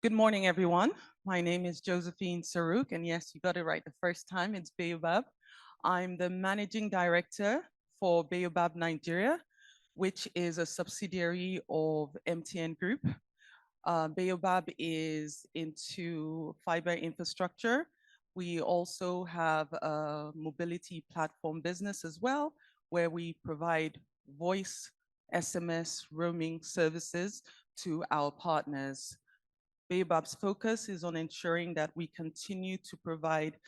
Good morning, everyone. My name is Josephine Sarouk, and yes, you got it right the first time. It's Baobab. I'm the managing director for Baobab Nigeria, which is a subsidiary of MTN Group. Baobab is into fiber infrastructure. We also have a mobility platform business as well, where we provide voice, SMS, roaming services to our partners. Baobab's focus is on ensuring that we continue to provide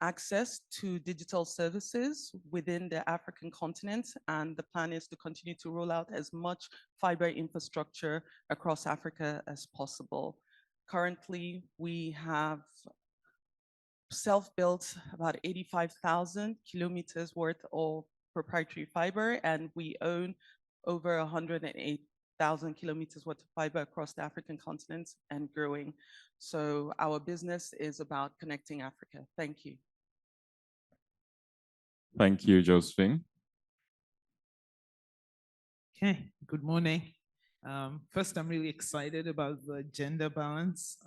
access to digital services within the African continent, and the plan is to continue to roll out as much fiber infrastructure across Africa as possible. Currently, we have self-built about 85,000 kilometers worth of proprietary fiber, and we own over 108,000 kilometers worth of fiber across the African continent and growing. So our business is about connecting Africa. Thank you. Thank you, Josephine. Okay, good morning. First, I'm really excited about the gender balance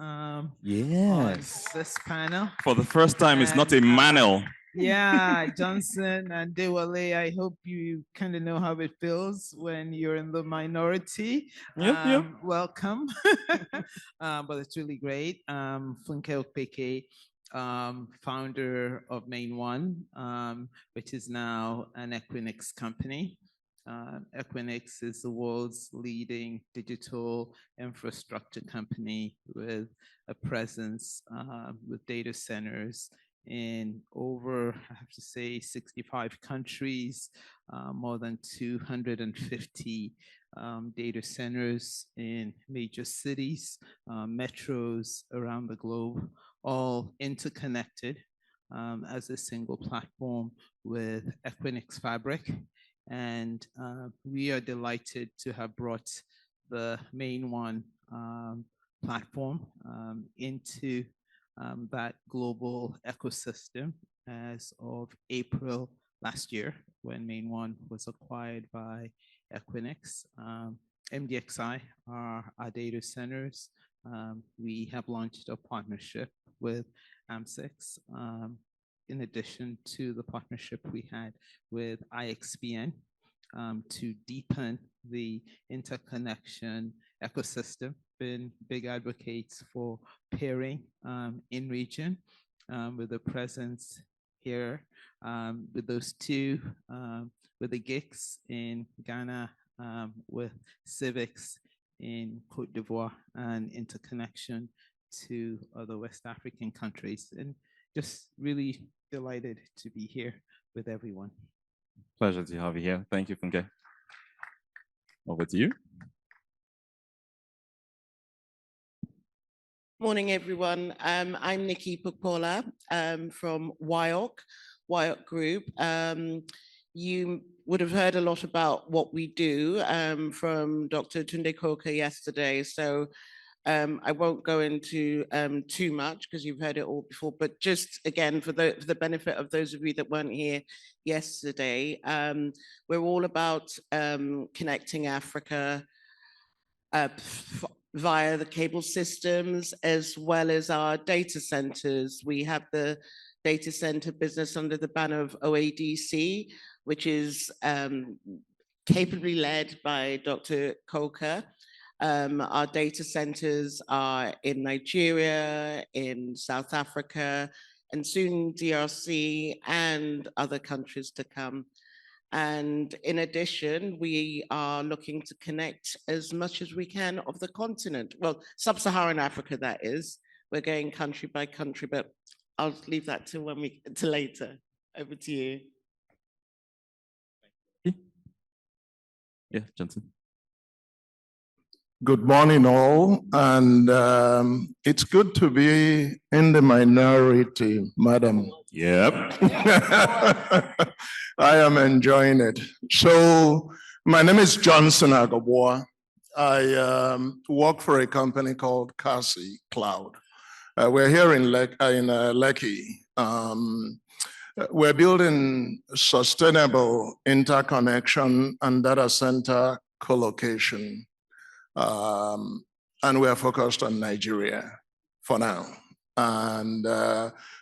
Yes. on this panel. For the first time, it's not a manual. Yeah, Johnson and Dewale, I hope you kind of know how it feels when you're in the minority. Yep. Welcome. But it's really great. Funke Okpeke, founder of Main One, which is now an Equinix company. Equinix is the world's leading digital infrastructure company with a presence with data centers in over, I have to say, 65 countries, more than 250 data centers in major cities, metros around the globe, all interconnected as a single platform with Equinix Fabric. And we are delighted to have brought the Main One platform into that global ecosystem as of April last year, when Main One was acquired by Equinix. MDXI are our data centers. We have launched a partnership with AMSIX, in addition to the partnership we had with IXPN to deepen the interconnection ecosystem. Been big advocates for pairing in region with a presence here with those two, with the GICs in Ghana, with civics in Cote d'Ivoire, and interconnection to other West African countries. And just really delighted to be here with everyone. Pleasure to have you here. Thank you, Funke. Over to you. Morning, everyone. I'm Nikki Pupola from WIOC Group. You would have heard a lot about what we do from Dr. Tunde Koka yesterday, so I won't go into too much because you've heard it all before, but just again, for the benefit of those of you that weren't here yesterday, we're all about connecting Africa via the cable systems, as well as our data centers. We have the data center business under the banner of OADC, which is capably led by Dr. Koka. Our data centers are in Nigeria, in South Africa, and soon DRC and other countries to come. And in addition, we are looking to connect as much as we can of the continent. Well, sub-Saharan Africa, that is. We're going country by country, but I'll leave that to later. Over to you. Yeah, Johnson. Good morning, all, and it's good to be in the minority, madam. Yep. I am enjoying it. So, my name is Johnson Agaboa. I work for a company called Kasi Cloud. We're here in Lekki. We're building sustainable interconnection and data center co-location and we are focused on Nigeria for now. And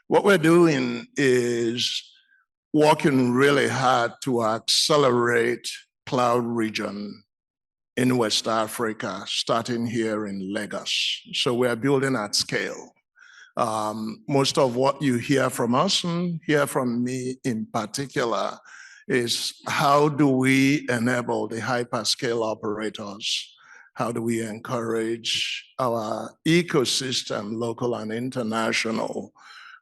what we're doing is working really hard to accelerate cloud region in West Africa, starting here in Lagos. So we are building at scale. Most of what you hear from us and hear from me in particular is how do we enable the hyperscale operators? How do we encourage our ecosystem, local and international,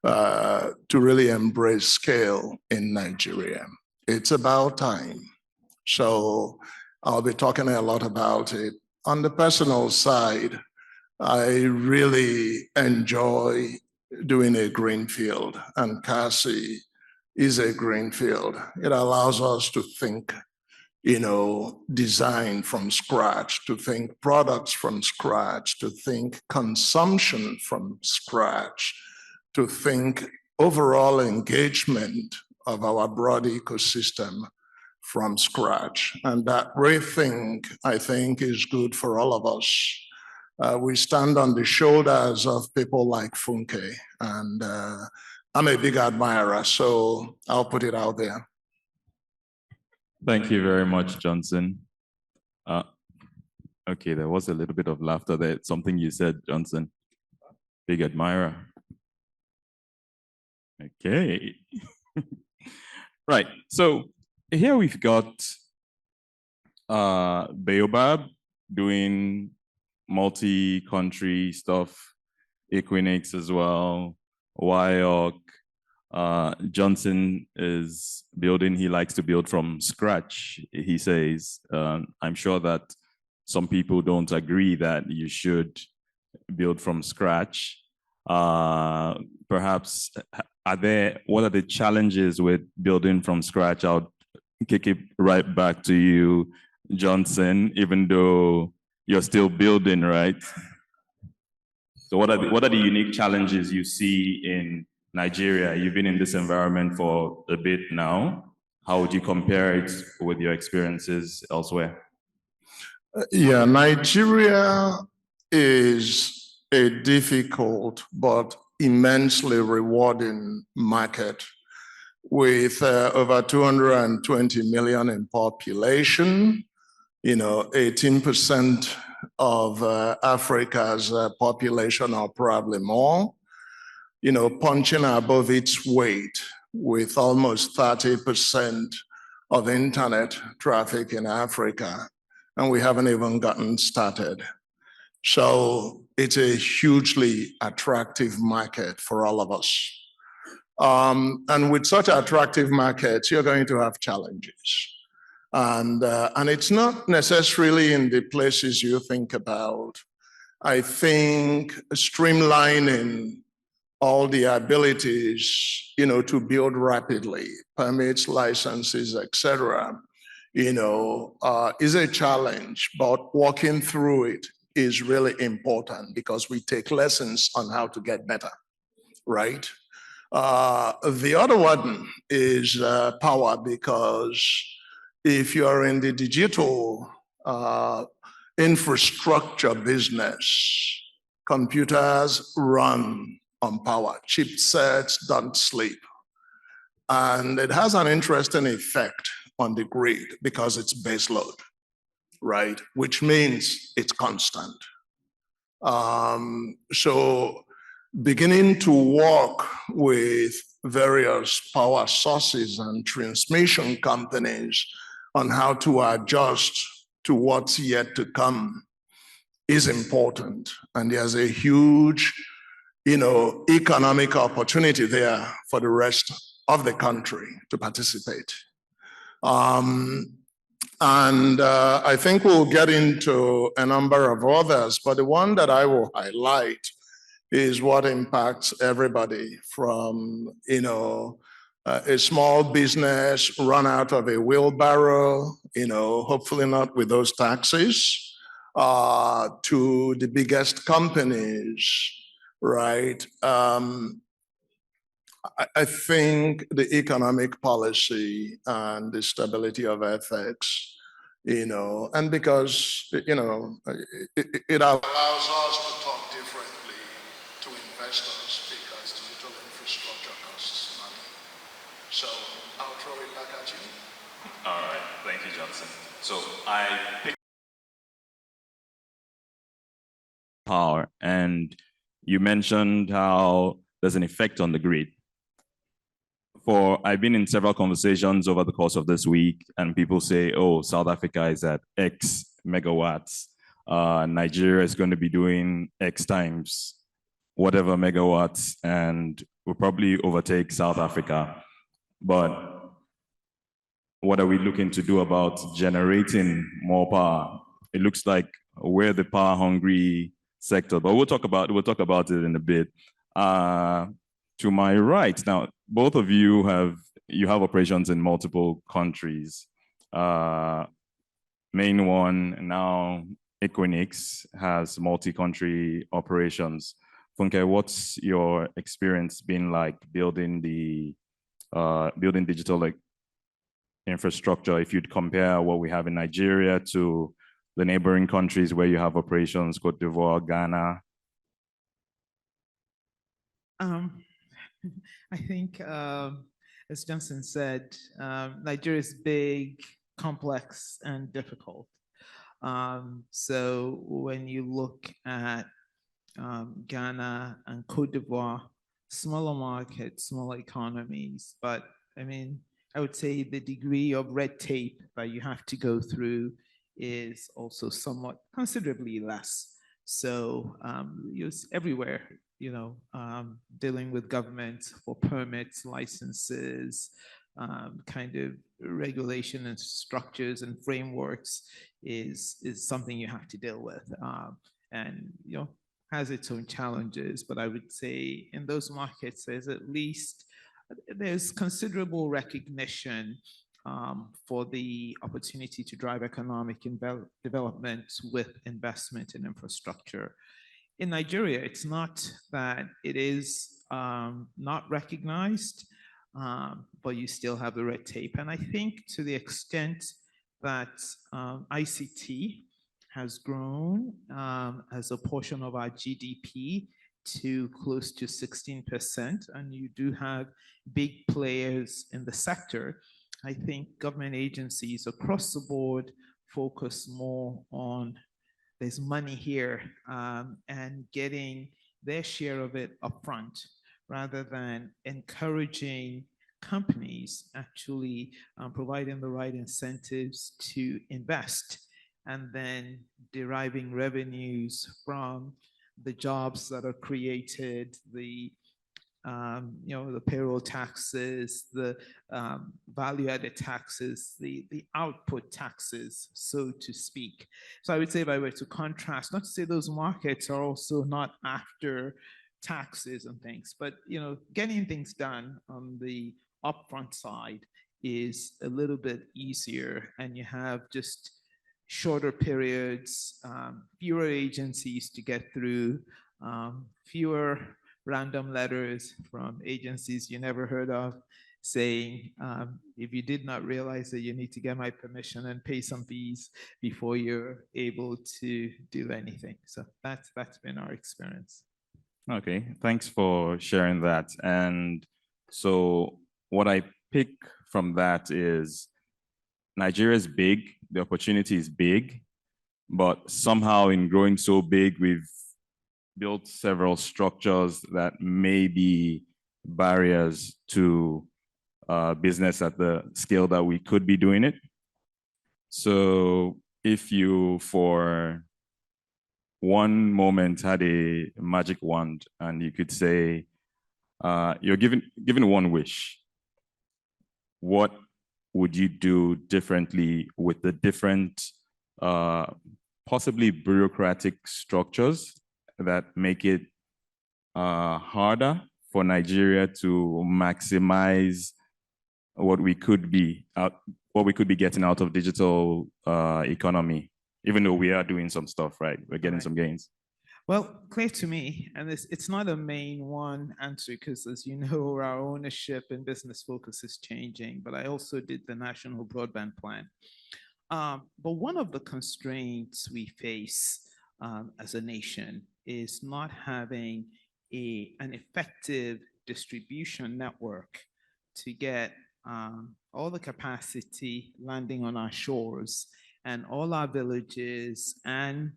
to really embrace scale in Nigeria? It's about time. So I'll be talking a lot about it. On the personal side, I really enjoy doing a greenfield, and Cassie is a greenfield. It allows us to think, design from scratch, to think products from scratch, to think consumption from scratch, to think overall engagement of our broad ecosystem from scratch. And that rethink, I think, is good for all of us. We stand on the shoulders of people like Funke, and I'm a big admirer, so I'll put it out there. Thank you very much, Johnson. Okay, there was a little bit of laughter there. Something you said, Johnson. Big admirer. Okay. Right, so here we've got Baobab doing multi-country stuff, Equinix as well, WIOC. Johnson is building, he likes to build from scratch, he says. I'm sure that some people don't agree that you should build from scratch. Perhaps, what are the challenges with building from scratch? I'll kick it right back to you, Johnson, even though you're still building, right? So what are the unique challenges you see in Nigeria? You've been in this environment for a bit now. How would you compare it with your experiences elsewhere? Yeah, Nigeria is a difficult but immensely rewarding market with over 220 million in population, 18% of Africa's population or probably more, punching above its weight with almost 30% of internet traffic in Africa. And we haven't even gotten started. So it's a hugely attractive market for all of us. And with such attractive markets, you're going to have challenges. And it's not necessarily in the places you think about. I think streamlining all the abilities, to build rapidly, permits, licenses, etc., is a challenge, but walking through it is really important because we take lessons on how to get better, right? The other one is power, because if you're in the digital infrastructure business, computers run on power. Chipsets don't sleep. And it has an interesting effect on the grid because it's base load, right? Which means it's constant. So beginning to work with various power sources and transmission companies on how to adjust to what's yet to come is important. And there's a huge, economic opportunity there for the rest of the country to participate. I think we'll get into a number of others, but the one that I will highlight is what impacts everybody from, a small business run out of a wheelbarrow, hopefully not with those taxes, to the biggest companies, right? I think the economic policy and the stability of FX and because, it allows us to talk differently to investors because digital infrastructure costs money. So I'll throw it back at you. All right, thank you, Johnson. So I picked power, and you mentioned how there's an effect on the grid. I've been in several conversations over the course of this week, and people say, oh, South Africa is at X megawatts. Nigeria is going to be doing X times whatever megawatts, and we'll probably overtake South Africa. But what are we looking to do about generating more power? It looks like we're the power hungry sector, but we'll talk about it in a bit. To my right, now, both of you have operations in multiple countries. Main one, now Equinix, has multi-country operations. Funke, what's your experience been like building digital infrastructure if you'd compare what we have in Nigeria to the neighboring countries where you have operations, Cote d'Ivoire, Ghana? I think, as Johnson said, Nigeria is big, complex, and difficult. So when you look at Ghana and Cote d'Ivoire, smaller markets, smaller economies, but I mean, I would say the degree of red tape that you have to go through is also somewhat considerably less. So everywhere, dealing with government for permits, licenses, kind of regulation and structures and frameworks is something you have to deal with, and has its own challenges. But I would say in those markets, there's considerable recognition for the opportunity to drive economic development with investment in infrastructure. In Nigeria, it's not that it is not recognized, but you still have the red tape. And I think to the extent that ICT has grown as a portion of our GDP to close to 16%, and you do have big players in the sector, I think government agencies across the board focus more on there's money here and getting their share of it upfront, rather than encouraging companies actually providing the right incentives to invest and then deriving revenues from the jobs that are created, the payroll taxes, the value-added taxes, the output taxes, so to speak. So I would say, if I were to contrast, not to say those markets are also not after taxes and things, but getting things done on the upfront side is a little bit easier, and you have just shorter periods, fewer agencies to get through, fewer random letters from agencies you never heard of saying, if you did not realize that you need to get my permission and pay some fees before you're able to do anything. So that's been our experience. Okay, thanks for sharing that. And so what I pick from that is Nigeria is big, the opportunity is big, but somehow in growing so big, we've built several structures that may be barriers to business at the scale that we could be doing it. So if you, for one moment, had a magic wand and you could say, you're given one wish, what would you do differently with the different, possibly bureaucratic structures that make it harder for Nigeria to maximize what we could be getting out of digital economy, even though we are doing some stuff, right? We're getting some gains. Well, clear to me, and it's not a main one answer, because as you know, our ownership and business focus is changing, but I also did the National Broadband Plan. But one of the constraints we face as a nation is not having an effective distribution network to get all the capacity landing on our shores and all our villages and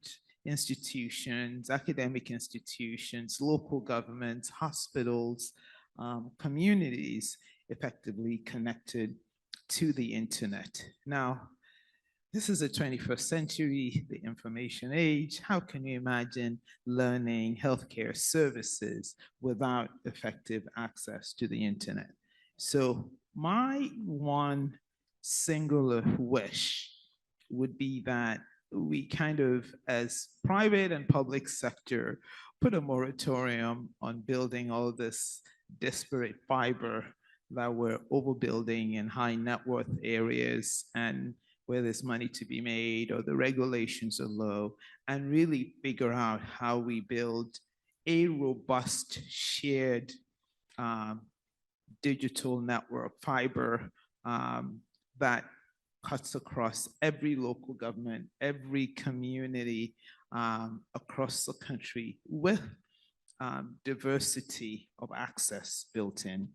institutions, academic institutions, local governments, hospitals, communities effectively connected to the internet. Now, this is the 21st century, the information age. How can you imagine learning healthcare services without effective access to the internet? So my one singular wish would be that we kind of, as private and public sector, put a moratorium on building all this disparate fiber that we're overbuilding in high net worth areas and where there's money to be made or the regulations are low, and really figure out how we build a robust shared digital network fiber that cuts across every local government, every community across the country with diversity of access built in.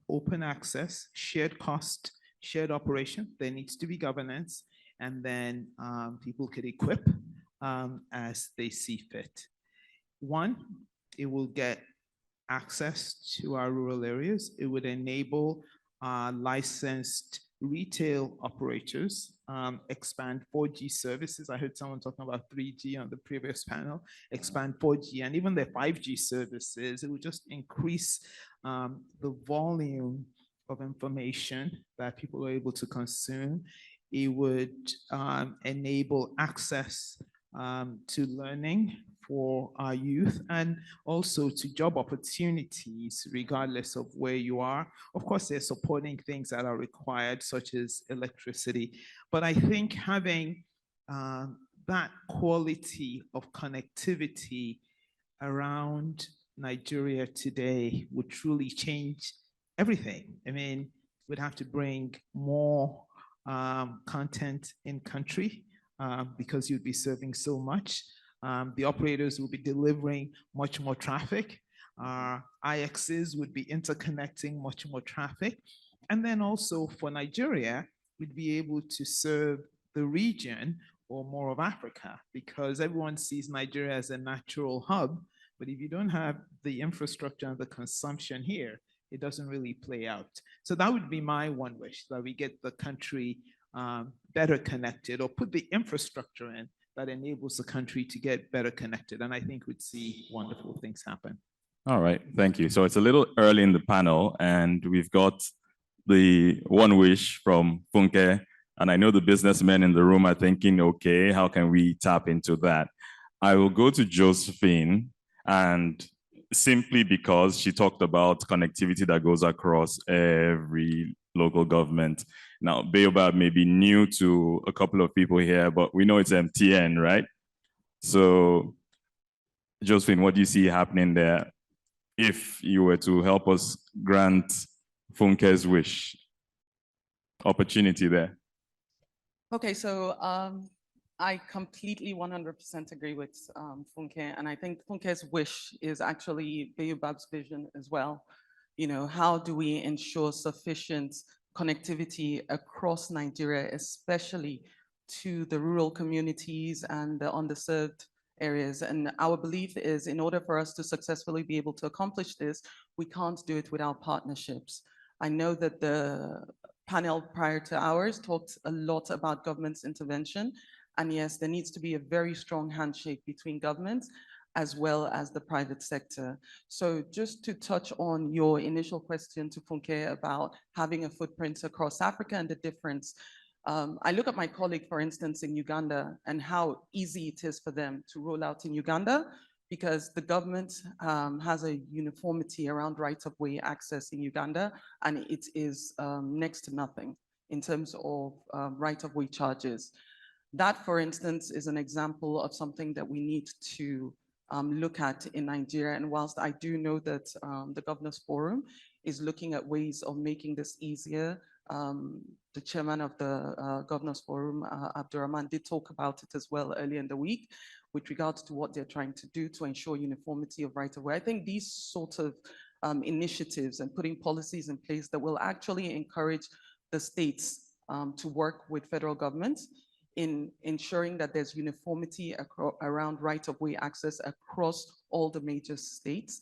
Open access, shared cost, shared operation. There needs to be governance, and then people could equip as they see fit. One, it will get access to our rural areas. It would enable licensed retail operators expand 4G services. I heard someone talking about 3G on the previous panel, expand 4G and even their 5G services. It would just increase the volume of information that people are able to consume. It would enable access to learning for our youth and also to job opportunities, regardless of where you are. Of course, they're supporting things that are required, such as electricity. But I think having that quality of connectivity around Nigeria today would truly change everything. I mean, we'd have to bring more content in country because you'd be serving so much. The operators will be delivering much more traffic. IXs would be interconnecting much more traffic. And then also for Nigeria, we'd be able to serve the region or more of Africa, because everyone sees Nigeria as a natural hub. But if you don't have the infrastructure and the consumption here, it doesn't really play out. So that would be my one wish, that we get the country better connected, or put the infrastructure in that enables the country to get better connected. And I think we'd see wonderful things happen. All right, thank you. So it's a little early in the panel, and we've got the one wish from Funke. And I know the businessmen in the room are thinking, okay, how can we tap into that? I will go to Josephine, and simply because she talked about connectivity that goes across every local government. Now, Baobab may be new to a couple of people here, but we know it's MTN, right? So, Josephine, what do you see happening there if you were to help us grant Funke's wish? Opportunity there. Okay, so I completely 100% agree with Funke, and I think Funke's wish is actually Baobab's vision as well. You know, how do we ensure sufficient connectivity across Nigeria, especially to the rural communities and the underserved areas? And our belief is, in order for us to successfully be able to accomplish this, we can't do it without partnerships. I know that the panel prior to ours talked a lot about government's intervention. And yes, there needs to be a very strong handshake between governments as well as the private sector. So just to touch on your initial question to Funke about having a footprint across Africa and the difference, I look at my colleague, for instance, in Uganda, and how easy it is for them to roll out in Uganda, because the government has a uniformity around right-of-way access in Uganda, and it is next to nothing in terms of right-of-way charges. That, for instance, is an example of something that we need to look at in Nigeria. And whilst I do know that the Governors Forum is looking at ways of making this easier, the chairman of the Governors Forum, Abdurrahman, did talk about it as well earlier in the week with regards to what they're trying to do to ensure uniformity of right of way. I think these sort of initiatives and putting policies in place that will actually encourage the states to work with federal government in ensuring that there's uniformity around right of way access across all the major states.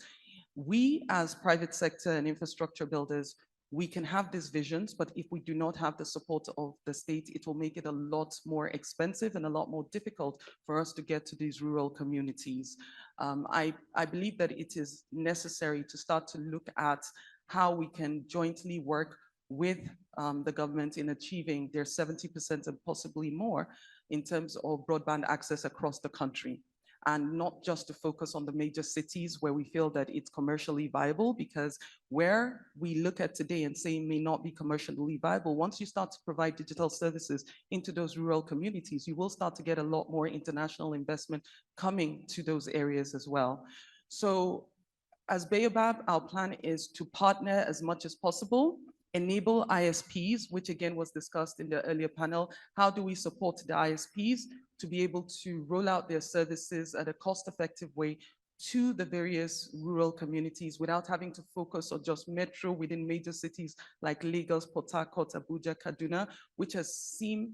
We as private sector and infrastructure builders, we can have these visions, but if we do not have the support of the state, it will make it a lot more expensive and a lot more difficult for us to get to these rural communities. I believe that it is necessary to start to look at how we can jointly work with the government in achieving their 70% and possibly more in terms of broadband access across the country, and not just to focus on the major cities where we feel that it's commercially viable, because where we look at today and say may not be commercially viable, once you start to provide digital services into those rural communities, you will start to get a lot more international investment coming to those areas as well. So as Baobab, our plan is to partner as much as possible, enable ISPs, which again was discussed in the earlier panel. How do we support the ISPs to be able to roll out their services at a cost-effective way to the various rural communities without having to focus on just metro within major cities like Lagos, Port Harcourt, Abuja, Kaduna, which has seen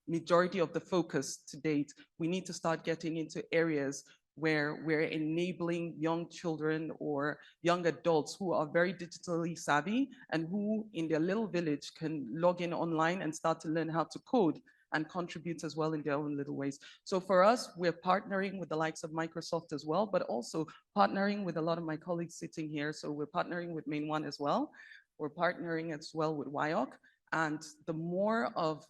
majority of the focus to date. We need to start getting into areas where we're enabling young children or young adults who are very digitally savvy and who in their little village can log in online and start to learn how to code and contribute as well in their own little ways. So for us, we're partnering with the likes of Microsoft as well, but also partnering with a lot of my colleagues sitting here. So we're partnering with Main One as well. We're partnering as well with WIOC. And the more of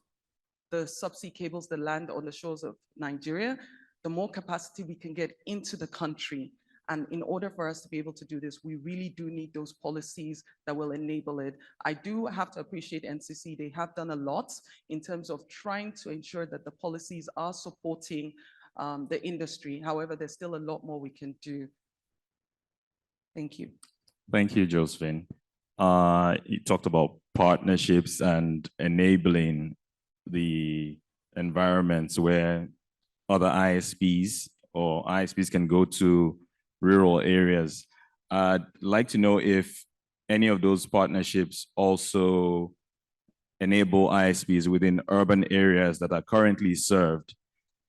the subsea cables that land on the shores of Nigeria, the more capacity we can get into the country. And in order for us to be able to do this, we really do need those policies that will enable it. I do have to appreciate NCC. They have done a lot in terms of trying to ensure that the policies are supporting the industry. However, there's still a lot more we can do. Thank you. Thank you, Josephine. You talked about partnerships and enabling the environments where other ISPs or ISPs can go to rural areas. I'd like to know if any of those partnerships also enable ISPs within urban areas that are currently served.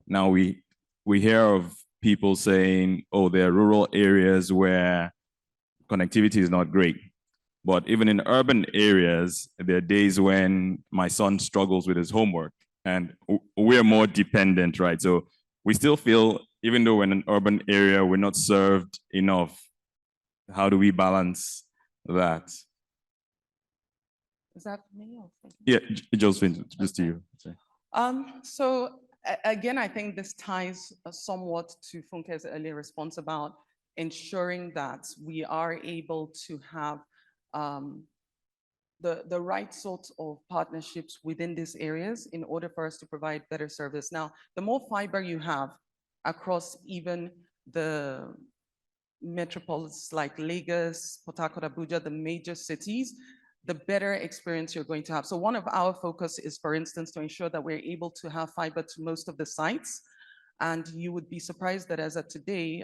Now we hear of people saying, oh, there are rural areas where connectivity is not great. But even in urban areas, there are days when my son struggles with his homework and we're more dependent, right? So we still feel, even though we're in an urban area, we're not served enough. How do we balance that? Is that for me? Yeah, Josephine, just to you. So again, I think this ties somewhat to Funke's earlier response about ensuring that we are able to have the right sorts of partnerships within these areas in order for us to provide better service. Now, the more fiber you have across even the metropolis like Lagos, Port Harcourt, Abuja, the major cities, the better experience you're going to have. So one of our focus is, for instance, to ensure that we're able to have fiber to most of the sites. And you would be surprised that as of today,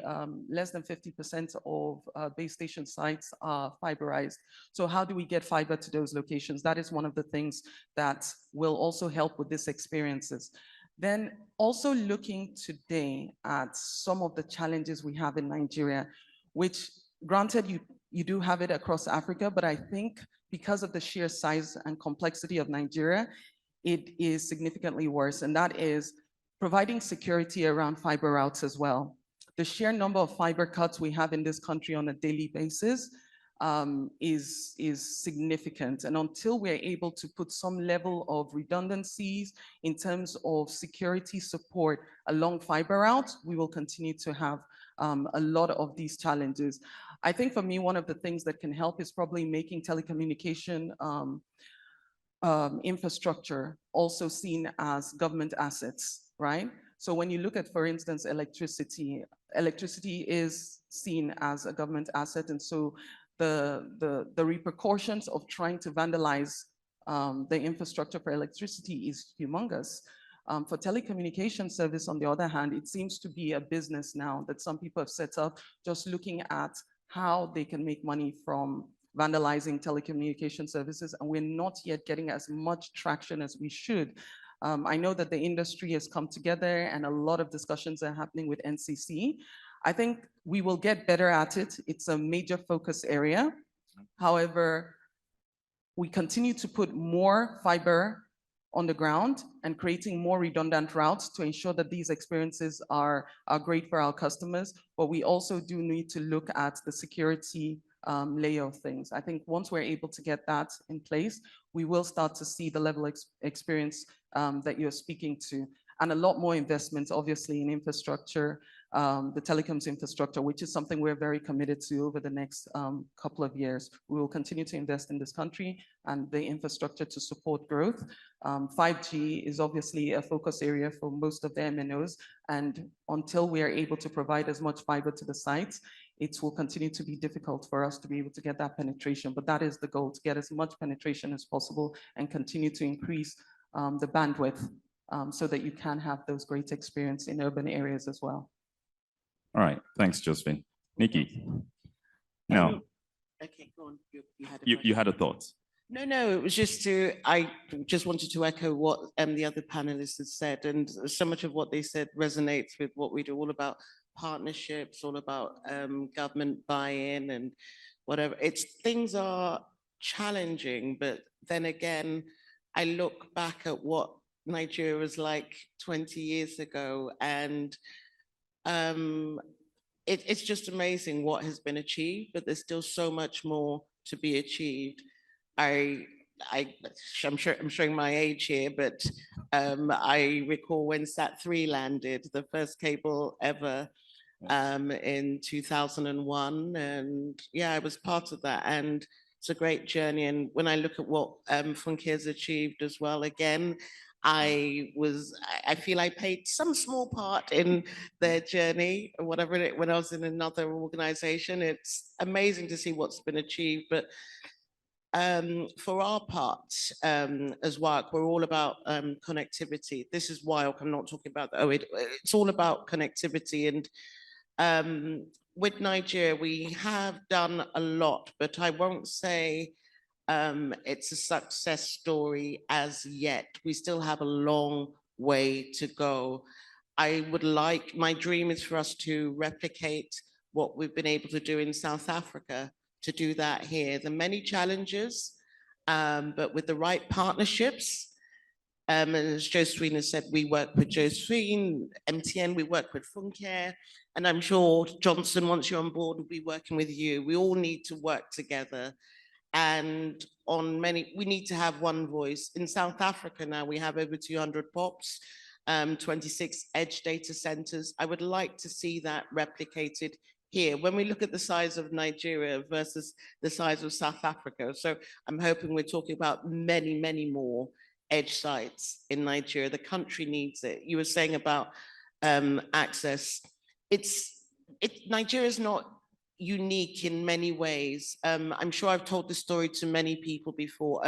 less than 50% of base station sites are fiberized. So how do we get fiber to those locations? That is one of the things that will also help with these experiences. Then also looking today at some of the challenges we have in Nigeria, which granted you do have it across Africa, but I think because of the sheer size and complexity of Nigeria, it is significantly worse. And that is providing security around fiber routes as well. The sheer number of fiber cuts we have in this country on a daily basis is significant. And until we're able to put some level of redundancies in terms of security support along fiber routes, we will continue to have a lot of these challenges. I think for me, one of the things that can help is probably making telecommunication infrastructure also seen as government assets, right? So when you look at, for instance, electricity is seen as a government asset. And so the repercussions of trying to vandalize the infrastructure for electricity is humongous. For telecommunication service, on the other hand, it seems to be a business now that some people have set up, just looking at how they can make money from vandalizing telecommunication services, and we're not yet getting as much traction as we should. I know that the industry has come together and a lot of discussions are happening with NCC. I think we will get better at it. It's a major focus area. However, we continue to put more fiber on the ground and creating more redundant routes to ensure that these experiences are great for our customers. But we also do need to look at the security layer of things. I think once we're able to get that in place, we will start to see the level of experience that you're speaking to, and a lot more investments, obviously, in infrastructure, the telecoms infrastructure, which is something we're very committed to over the next couple of years. We will continue to invest in this country and the infrastructure to support growth. 5G is obviously a focus area for most of the MNOs, and until we are able to provide as much fiber to the sites, it will continue to be difficult for us to be able to get that penetration. But that is the goal, to get as much penetration as possible and continue to increase the bandwidth so that you can have those great experience in urban areas as well. All right, thanks, Josephine. Nikki, now, Okay, go on. you had a thought. No, it was I just wanted to echo what the other panelists had said, and so much of what they said resonates with what we do, all about partnerships, all about government buy-in and whatever. Things are challenging, but then again, I look back at what Nigeria was like 20 years ago, and it's just amazing what has been achieved, but there's still so much more to be achieved. I'm showing my age here, but I recall when Sat3 landed, the first cable ever in 2001. And yeah, I was part of that. And it's a great journey. And when I look at what Funke has achieved as well, again, I feel I played some small part in their journey, or whatever it, when I was in another organization. It's amazing to see what's been achieved, but for our part, as WAC, we're all about connectivity. This is why I'm not talking about it's all about connectivity. And with Nigeria, we have done a lot, but I won't say it's a success story as yet. We still have a long way to go. My dream is for us to replicate what we've been able to do in South Africa, to do that here. There are many challenges, but with the right partnerships, as Josephine has said, we work with Josephine, MTN, we work with Funke, and I'm sure Johnson, once you're on board, will be working with you. We all need to work together. And we need to have one voice. In South Africa now, we have over 200 POPs, 26 edge data centers. I would like to see that replicated here when we look at the size of Nigeria versus the size of South Africa. So I'm hoping we're talking about many, many more edge sites in Nigeria. The country needs it. You were saying about access. Nigeria is not unique in many ways. I'm sure I've told this story to many people before.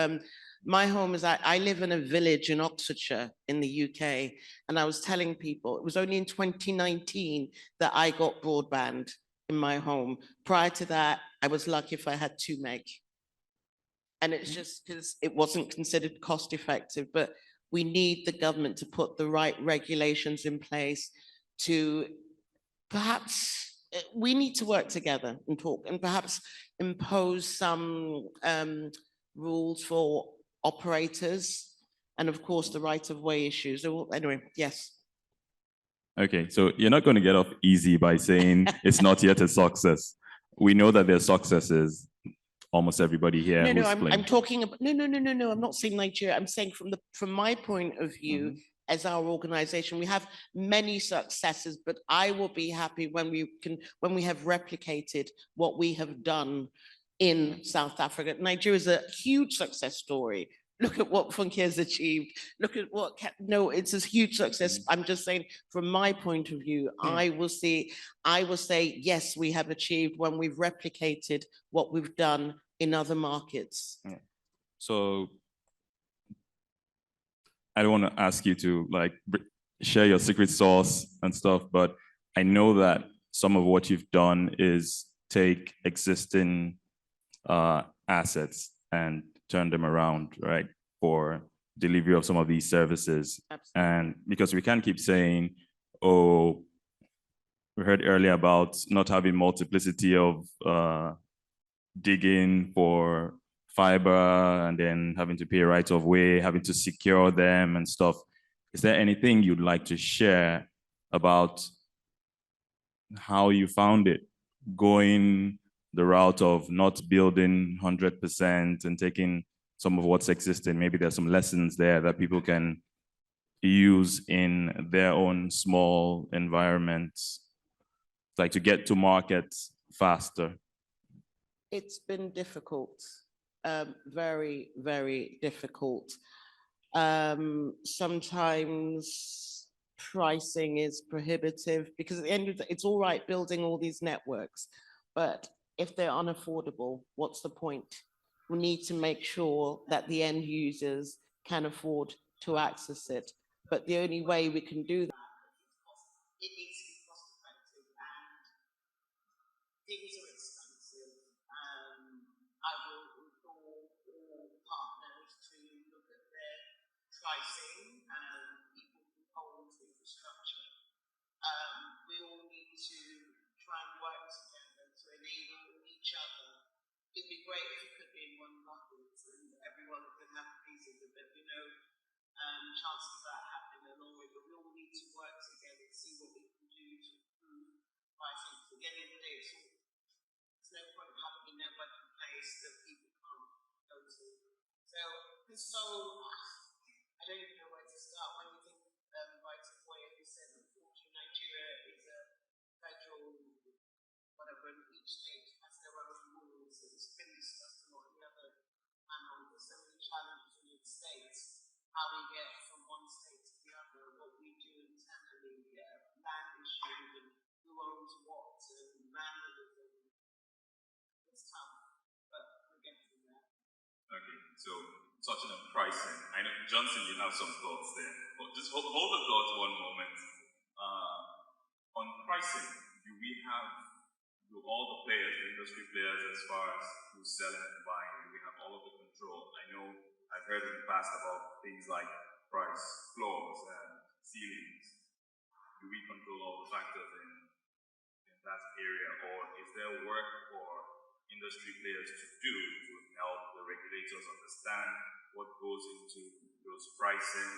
My home is, I live in a village in Oxfordshire in the UK, and I was telling people it was only in 2019 that I got broadband in my home. Prior to that, I was lucky if I had 2 meg. And it's just because it wasn't considered cost effective, but we need the government to put the right regulations in place to perhaps, we need to work together and talk and perhaps impose some rules for operators and of course the right of way issues. So anyway, yes. Okay, so you're not going to get off easy by saying it's not yet a success. We know that there's successes. Almost everybody here. No, I'm talking about, no, I'm not saying Nigeria. I'm saying from my point of view, as our organization, we have many successes, but I will be happy when we have replicated what we have done in South Africa. Nigeria is a huge success story. Look at what Funke has achieved. Look at what, it's a huge success. I'm just saying, from my point of view, I will say, yes, we have achieved when we've replicated what we've done in other markets. So I don't want to ask you to like share your secret sauce and stuff, but I know that some of what you've done is take existing assets and turn them around, right, for delivery of some of these services. Absolutely. And because we can't keep saying, oh, we heard earlier about not having multiplicity of digging for fiber and then having to pay right of way, having to secure them and stuff. Is there anything you'd like to share about how you found it, going the route of not building 100% and taking some of what's existing? Maybe there's some lessons there that people can use in their own small environments, like to get to market faster. It's been difficult, very, very difficult. Sometimes pricing is prohibitive because at the end of the day, it's all right building all these networks, but if they're unaffordable, what's the point? We need to make sure that the end users can afford to access it. But the only way we can do that, it needs to be cost effective and things are expensive. I will implore all partners to look at their pricing and people who hold infrastructure. We all need to try and work together to enable each other. It'd be great if it could be in one bucket and everyone could have a piece of it, but chances of that happening are low, but we all need to work together to see what we can do to improve pricing. At the end of the day, there's no point having a network in place that people can't go to. So I don't even know where to start. When you think right away, as you said, unfortunately, Nigeria is a federal, whatever, and each state has their own rules. It's been discussed a lot in the other panel. There's so many challenges in each state. How we get from one state to the other, what we do internally, land issues, and who owns what, and vandalism. It's tough, but we're getting there. Okay, so touching on pricing, I know Johnson, you have some thoughts there. But just hold the thought one moment. On pricing, do all the players, the industry players, as far as who's selling and buying, do we have all of the control? I know I've heard in the past about things like price floors and ceilings. Do we control all the factors in that area, or is there work for industry players to do to help the regulators understand what goes into those prices,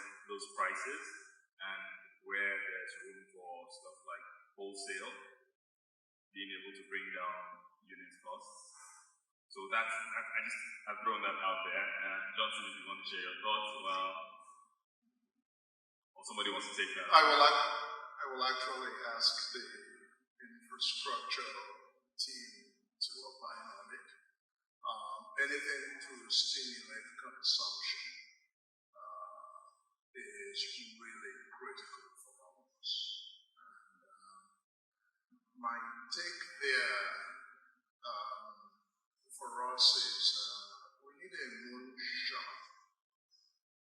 and where there's room for stuff like wholesale, being able to bring down unit costs? So I've thrown that out there. Johnson, if you want to share your thoughts, or somebody wants to take that. I will actually ask the infrastructure team to opine on it. Anything to stimulate consumption is really critical for all of us. And my take there for us is we need a moonshot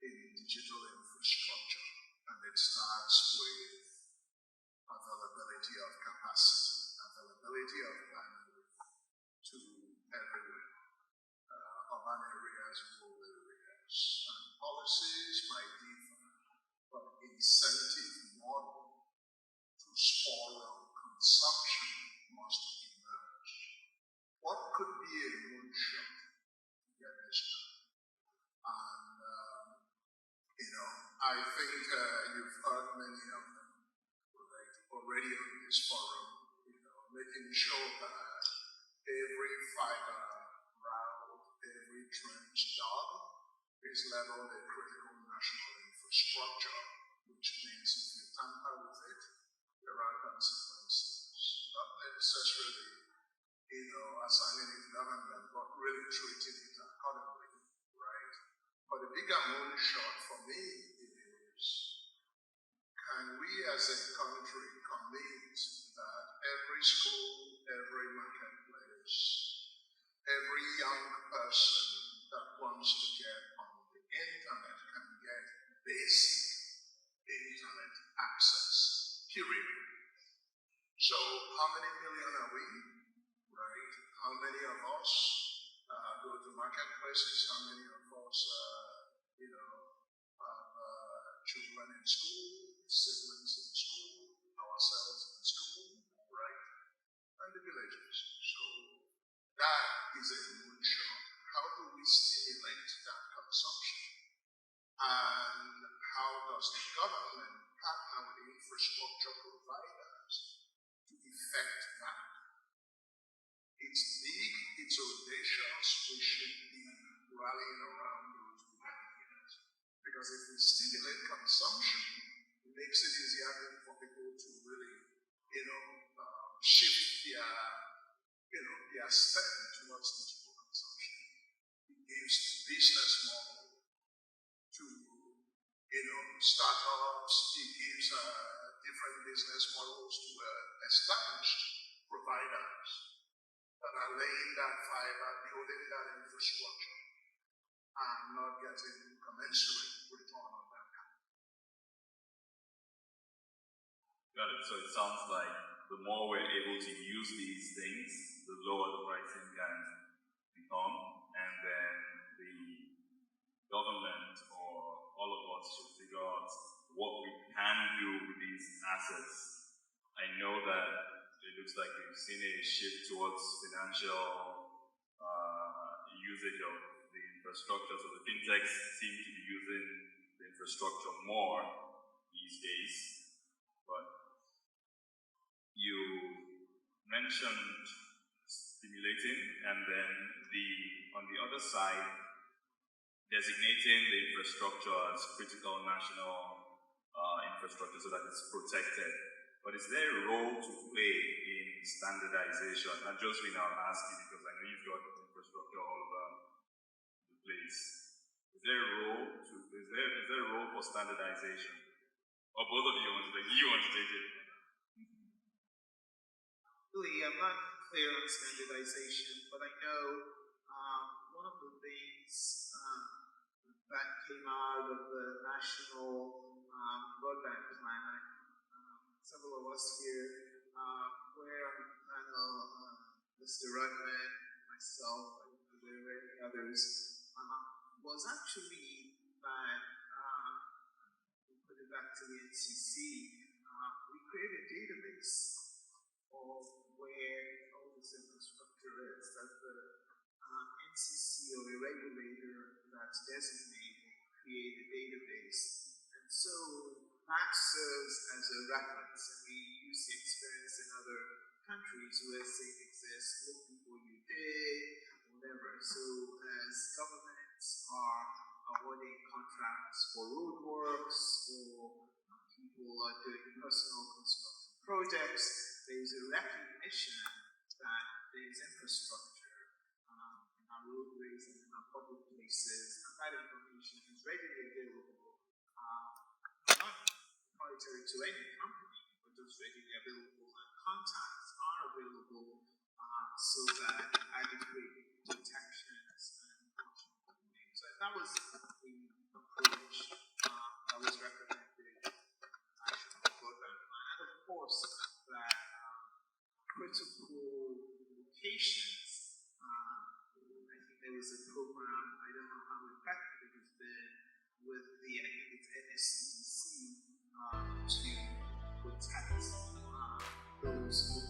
in digital infrastructure, and it starts with availability of capacity, availability of bandwidth to everywhere, urban areas, rural areas, and policies might differ, but incentive model to spur consumption must emerge. What could be a moonshot to get this done? And I think you've heard many of them already on this forum. Making sure that every fiber route, every trench dug is leveled a critical national infrastructure, which means if you tamper with it, there are consequences. Not necessarily, assigning it to government, but really treating it accordingly, right? But the bigger moonshot for me is, can we as a country commit that every school, every marketplace, every young person that wants to get on the internet can get basic internet access, period. So how many million are we, right? How many of us go to marketplaces? How many of us, have children in school, siblings in school, ourselves in school, right? And the villages. So that is a moonshot. How do we stimulate that consumption? And how does the government partner with the infrastructure providers to effect that? It's big, it's audacious, we should be rallying around those big ideas. Because if we stimulate consumption, it makes it easier for people to really, shift their spend towards digital consumption. It gives business model to, startups, it gives different business models to established providers that are laying that fiber, building that infrastructure, and not getting commensurate return on that. Got it. So it sounds like the more we're able to use these things, the lower the pricing can become, and then the government or all of us should figure out what we can do with these assets. I know that it looks like we've seen a shift towards financial usage of the infrastructure. So the fintechs seem to be using the infrastructure more these days. But you mentioned stimulating, and then on the other side, designating the infrastructure as critical national infrastructure so that it's protected. But is there a role to play in standardization? And Josephine, I'll ask you because I know you've got infrastructure all over the place. Is there a role for standardization? Or both of you want to take it? Really, I'm not clear on standardization, but I know one of the things that came out of the national broadband plan, several of us here were on the panel, Mr. Rudman, myself, and there were many others, was actually that, we put it back to the NCC, we created a database of where all this infrastructure is, that the NCC or a regulator that's designated create a database. And so that serves as a reference, and we use the experience in other countries where same exists, what people you did, whatever. So as governments are awarding contracts for roadworks, or people are doing personal construction projects, there's a recognition that there's infrastructure in our roadways and in our public places, and that information is readily available, not proprietary to any company, but just readily available, and contacts are available so that adequate protections and functional things. So that was the approach that was recommended in the National Broadband Plan. And of course, that critical locations, I think there was a program, I don't know how effective it has been, with the, I think it's NSCDC, to protect those